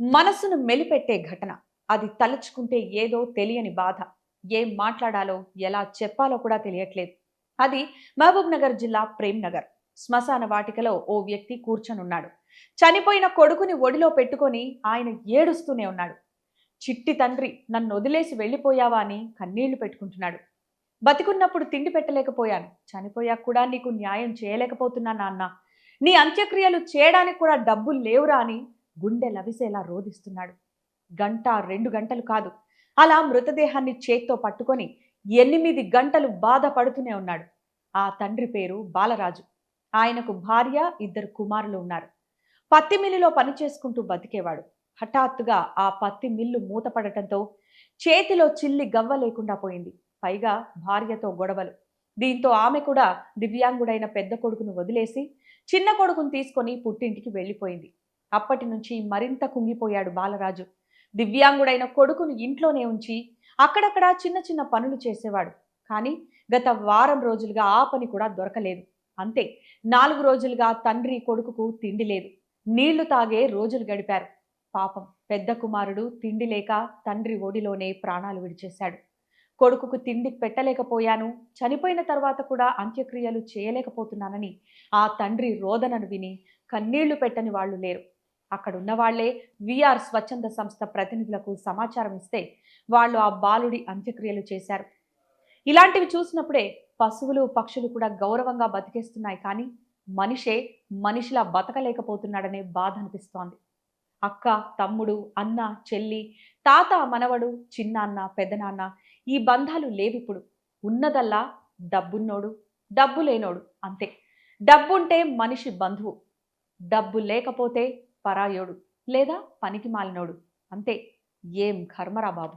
మనసును మెలిపెట్టే ఘటన. అది తలుచుకుంటే ఏదో తెలియని బాధ. ఏం మాట్లాడాలో, ఎలా చెప్పాలో కూడా తెలియట్లేదు. అది మహబూబ్‌నగర్ జిల్లా ప్రేమ్‌నగర్. శ్మశాన వాటికలో ఓ వ్యక్తి కూర్చొనున్నాడు. చనిపోయిన కొడుకుని ఒడిలో పెట్టుకొని ఆయన ఏడుస్తూనే ఉన్నాడు. చిట్టి తండ్రి నన్నొదిలేసి వెళ్ళిపోయావా అని కన్నీళ్లు పెట్టుకుంటున్నాడు. బతికున్నప్పుడు తిండి పెట్టలేకపోయాను. చనిపోయాక కూడా నీకు న్యాయం చేయలేకపోతున్నా నాన్న. నీ అంత్యక్రియలు చేయడానికి కూడా డబ్బులు లేవురా అని గుండె లవిసేలా రోదిస్తున్నాడు. గంట, 2 గంటలు కాదు. అలా మృతదేహాన్ని చేత్తో పట్టుకొని 8 గంటలు బాధపడుతూనే ఉన్నాడు. ఆ తండ్రి పేరు బాలరాజు. ఆయనకు భార్య, 2 కుమారులు ఉన్నారు. పత్తి మిల్లులో పనిచేసుకుంటూ బతికేవాడు. హఠాత్తుగా ఆ పత్తి మిల్లు మూతపడటంతో చేతిలో చిల్లి గవ్వ లేకుండా పోయింది. పైగా భార్యతో గొడవలు. దీంతో ఆమె కూడా దివ్యాంగుడైన పెద్ద కొడుకును వదిలేసి చిన్న కొడుకును తీసుకొని పుట్టింటికి వెళ్ళిపోయింది. అప్పటి నుంచి మరింత కుంగిపోయాడు బాలరాజు. దివ్యాంగుడైన కొడుకును ఇంట్లోనే ఉంచి అక్కడక్కడ చిన్న చిన్న పనులు చేసేవాడు. కానీ గత వారం రోజులుగా ఆ పని కూడా దొరకలేదు. అంతే, 4 రోజులుగా తండ్రి కొడుకుకు తిండి లేదు. నీళ్లు తాగే రోజులు గడిపారు. పాపం పెద్ద కుమారుడు తిండి లేక తండ్రి ఒడిలోనే ప్రాణాలు విడిచేశాడు. కొడుకుకు తిండి పెట్టలేకపోయాను, చనిపోయిన తర్వాత కూడా అంత్యక్రియలు చేయలేకపోతున్నానని ఆ తండ్రి రోదనను విని కన్నీళ్లు పెట్టని వాళ్ళు లేరు. అక్కడున్న వాళ్లే విఆర్ స్వచ్ఛంద సంస్థ ప్రతినిధులకు సమాచారం ఇస్తే వాళ్ళు ఆ బాలుడి అంత్యక్రియలు చేశారు. ఇలాంటివి చూసినప్పుడే పశువులు, పక్షులు కూడా గౌరవంగా బతికేస్తున్నాయి, కానీ మనిషే మనిషిలా బతకలేకపోతున్నాడనే బాధ అనిపిస్తోంది. అక్క, తమ్ముడు, అన్న, చెల్లి, తాత, మనవడు, చిన్నాన్న, పెదనాన్న ఈ బంధాలు లేవిప్పుడు. ఉన్నదల్లా డబ్బున్నోడు, డబ్బు లేనోడు అంతే. డబ్బుంటే మనిషి బంధువు, డబ్బు లేకపోతే పరాయోడు లేదా పనికి మాలినోడు అంతే. ఏం కర్మరా బాబు!